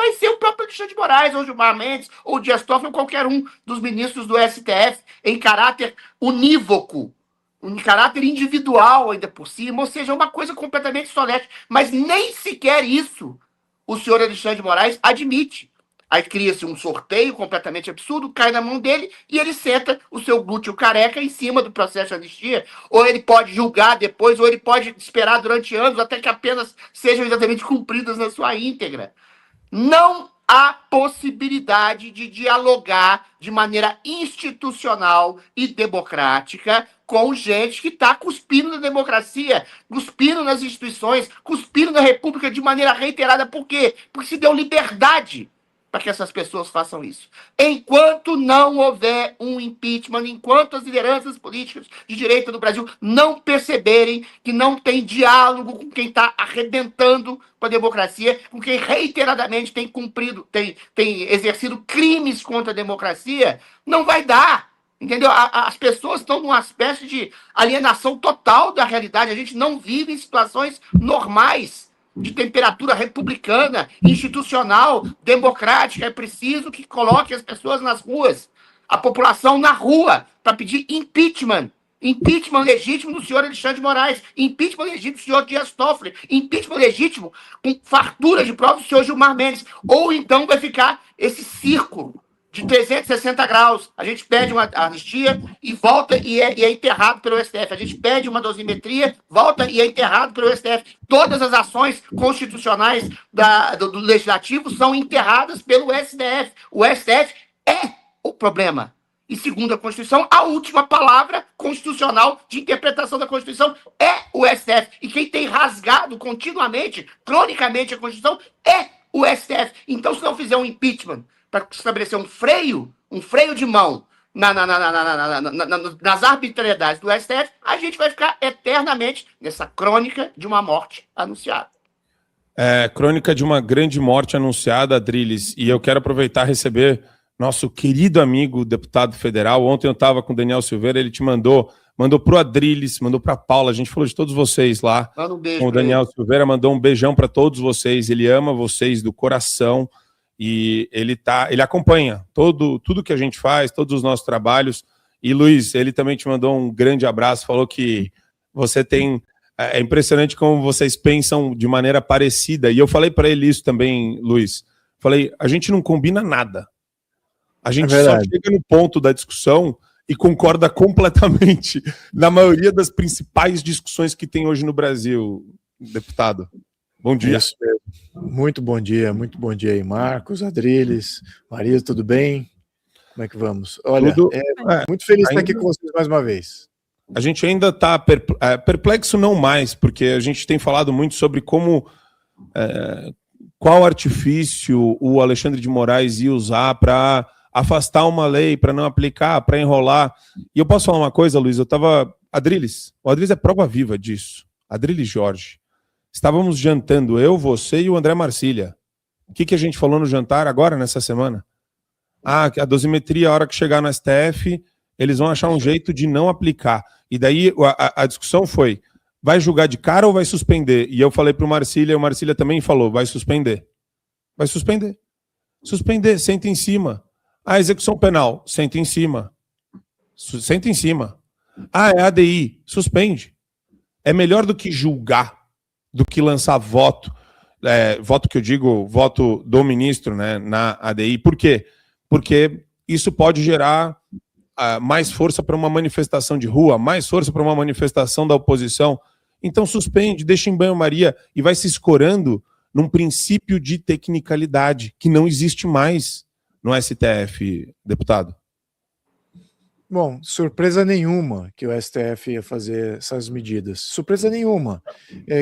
vai ser o próprio Alexandre de Moraes, ou Gilmar Mendes, ou Dias Toffoli, ou qualquer um dos ministros do STF, em caráter unívoco, em caráter individual ainda por cima, ou seja, uma coisa completamente solene. Mas nem sequer isso o senhor Alexandre de Moraes admite. Aí cria-se um sorteio completamente absurdo, cai na mão dele e ele senta o seu glúteo careca em cima do processo de anistia. Ou ele pode julgar depois, ou ele pode esperar durante anos até que apenas sejam exatamente cumpridas na sua íntegra. Não há possibilidade de dialogar de maneira institucional e democrática com gente que está cuspindo na democracia, cuspindo nas instituições, cuspindo na República de maneira reiterada. Por quê? Porque se deu liberdade para que essas pessoas façam isso. Enquanto não houver um impeachment, enquanto as lideranças políticas de direita do Brasil não perceberem que não tem diálogo com quem está arrebentando com a democracia, com quem reiteradamente tem cumprido, tem exercido crimes contra a democracia, não vai dar. Entendeu? As pessoas estão numa espécie de alienação total da realidade. A gente não vive em situações normais de temperatura republicana, institucional, democrática. É preciso que coloque as pessoas nas ruas, a população na rua, para pedir impeachment. Impeachment legítimo do senhor Alexandre de Moraes, impeachment legítimo do senhor Dias Toffoli, impeachment legítimo com fartura de provas do senhor Gilmar Mendes. Ou então vai ficar esse círculo de 360 graus. A gente pede uma anistia e volta e é enterrado pelo STF. A gente pede uma dosimetria, volta e é enterrado pelo STF. Todas as ações constitucionais do Legislativo são enterradas pelo STF. O STF é o problema. E, segundo a Constituição, a última palavra constitucional de interpretação da Constituição é o STF. E quem tem rasgado continuamente, cronicamente, a Constituição é o STF. Então, se não fizer um impeachment para estabelecer um freio de mão nas arbitrariedades do STF, a gente vai ficar eternamente nessa crônica de uma morte anunciada. Crônica de uma grande morte anunciada, Adriles. E eu quero aproveitar e receber nosso querido amigo, deputado federal. Ontem eu estava com o Daniel Silveira, ele te mandou para o Adriles, mandou para a Paula, a gente falou de todos vocês lá. Manda um beijo. Com o Daniel Silveira, mandou um beijão para todos vocês, ele ama vocês do coração. E ele acompanha tudo que a gente faz, todos os nossos trabalhos. E, Luiz, ele também te mandou um grande abraço, falou que você tem... É impressionante como vocês pensam de maneira parecida. E eu falei para ele isso também, Luiz. Falei, a gente não combina nada. A gente só chega no ponto da discussão e concorda completamente na maioria das principais discussões que tem hoje no Brasil, deputado. Bom dia. Isso mesmo. Muito bom dia aí, Marcos, Adriles, Maria, tudo bem? Como é que vamos? Olha, muito feliz de estar aqui com vocês mais uma vez. A gente ainda está perplexo, não mais, porque a gente tem falado muito sobre qual artifício o Alexandre de Moraes ia usar para afastar uma lei, para não aplicar, para enrolar. E eu posso falar uma coisa, Luiz? O Adriles é prova viva disso. Adriles Jorge. Estávamos jantando, eu, você e o André Marcília. O que a gente falou no jantar agora, nessa semana? A dosimetria, a hora que chegar no STF, eles vão achar um jeito de não aplicar. E daí a discussão foi, vai julgar de cara ou vai suspender? E eu falei para o Marcília, e o Marcília também falou, vai suspender. Vai suspender. Suspender, senta em cima. A execução penal, senta em cima. Senta em cima. É ADI, suspende. É melhor do que julgar, do que lançar voto, voto que eu digo, voto do ministro, né, na ADI. Por quê? Porque isso pode gerar mais força para uma manifestação de rua, mais força para uma manifestação da oposição. Então suspende, deixa em banho-maria e vai se escorando num princípio de tecnicalidade que não existe mais no STF, deputado. Bom, surpresa nenhuma que o STF ia fazer essas medidas. Surpresa nenhuma.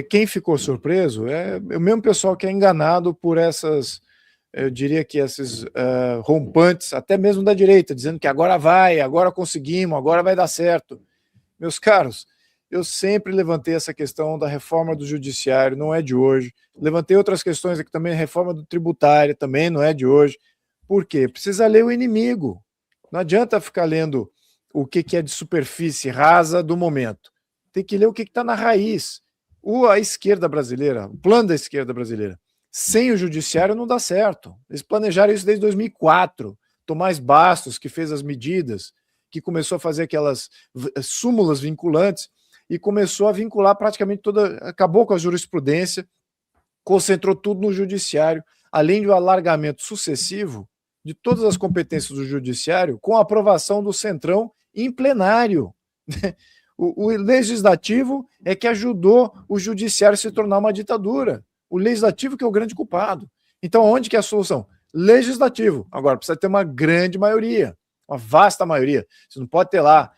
Quem ficou surpreso é o mesmo pessoal que é enganado por essas, eu diria que esses rompantes, até mesmo da direita, dizendo que agora conseguimos, agora vai dar certo. Meus caros, eu sempre levantei essa questão da reforma do judiciário, não é de hoje. Levantei outras questões aqui também, a reforma do tributário também não é de hoje. Por quê? Precisa ler o inimigo. Não adianta ficar lendo o que é de superfície rasa do momento. Tem que ler o que está na raiz. A esquerda brasileira, o plano da esquerda brasileira, sem o judiciário não dá certo. Eles planejaram isso desde 2004. Tomás Bastos, que fez as medidas, que começou a fazer aquelas súmulas vinculantes e começou a vincular praticamente toda, acabou com a jurisprudência, concentrou tudo no judiciário, além do alargamento sucessivo de todas as competências do judiciário, com a aprovação do Centrão em plenário. O legislativo é que ajudou o judiciário a se tornar uma ditadura. O legislativo que é o grande culpado. Então, onde que é a solução? Legislativo. Agora, precisa ter uma grande maioria, uma vasta maioria. Você não pode ter lá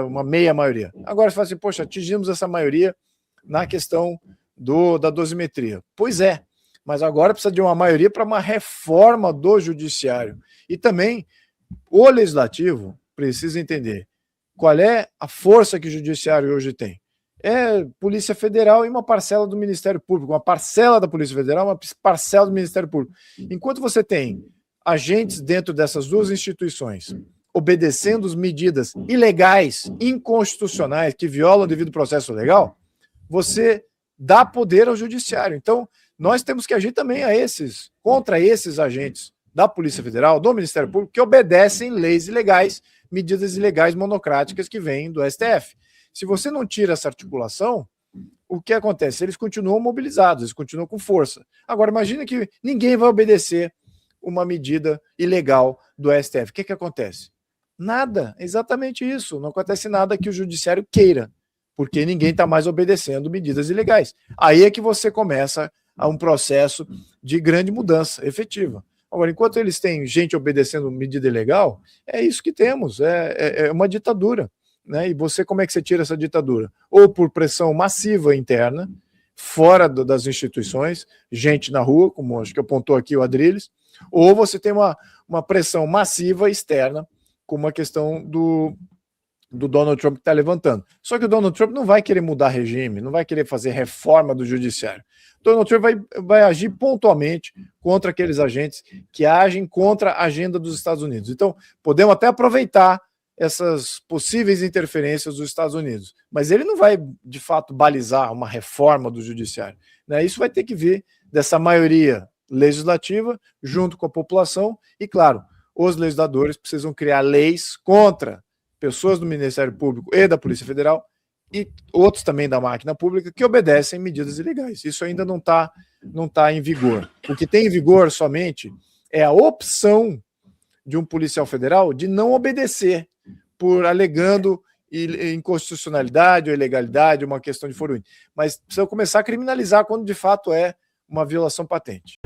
uma meia maioria. Agora, você fala assim, poxa, atingimos essa maioria na questão da dosimetria. Pois é, mas agora precisa de uma maioria para uma reforma do judiciário. E também o legislativo precisa entender qual é a força que o judiciário hoje tem. É Polícia Federal e uma parcela do Ministério Público, uma parcela da Polícia Federal, uma parcela do Ministério Público. Enquanto você tem agentes dentro dessas duas instituições obedecendo as medidas ilegais, inconstitucionais, que violam o devido processo legal, você dá poder ao judiciário. Então, nós temos que agir também contra esses agentes da Polícia Federal, do Ministério Público, que obedecem leis ilegais, medidas ilegais monocráticas que vêm do STF. Se você não tira essa articulação, o que acontece? Eles continuam mobilizados, eles continuam com força. Agora, imagina que ninguém vai obedecer uma medida ilegal do STF. O que acontece? Nada, exatamente isso. Não acontece nada que o judiciário queira, porque ninguém está mais obedecendo medidas ilegais. Aí é que você começa a um processo de grande mudança efetiva. Agora, enquanto eles têm gente obedecendo medida ilegal, é isso que temos, é uma ditadura. Né? E você, como é que você tira essa ditadura? Ou por pressão massiva interna, fora das instituições, gente na rua, como acho que apontou aqui o Adrilles, ou você tem uma pressão massiva externa, como a questão do Donald Trump que está levantando. Só que o Donald Trump não vai querer mudar regime, não vai querer fazer reforma do judiciário. Donald Trump vai agir pontualmente contra aqueles agentes que agem contra a agenda dos Estados Unidos. Então, podemos até aproveitar essas possíveis interferências dos Estados Unidos, mas ele não vai, de fato, balizar uma reforma do judiciário. Né? Isso vai ter que vir dessa maioria legislativa, junto com a população, e, claro, os legisladores precisam criar leis contra pessoas do Ministério Público e da Polícia Federal e outros também da máquina pública que obedecem medidas ilegais. Isso ainda não tá em vigor. O que tem em vigor somente é a opção de um policial federal de não obedecer por alegando inconstitucionalidade ou ilegalidade, uma questão de foro único. Mas precisa começar a criminalizar quando de fato é uma violação patente.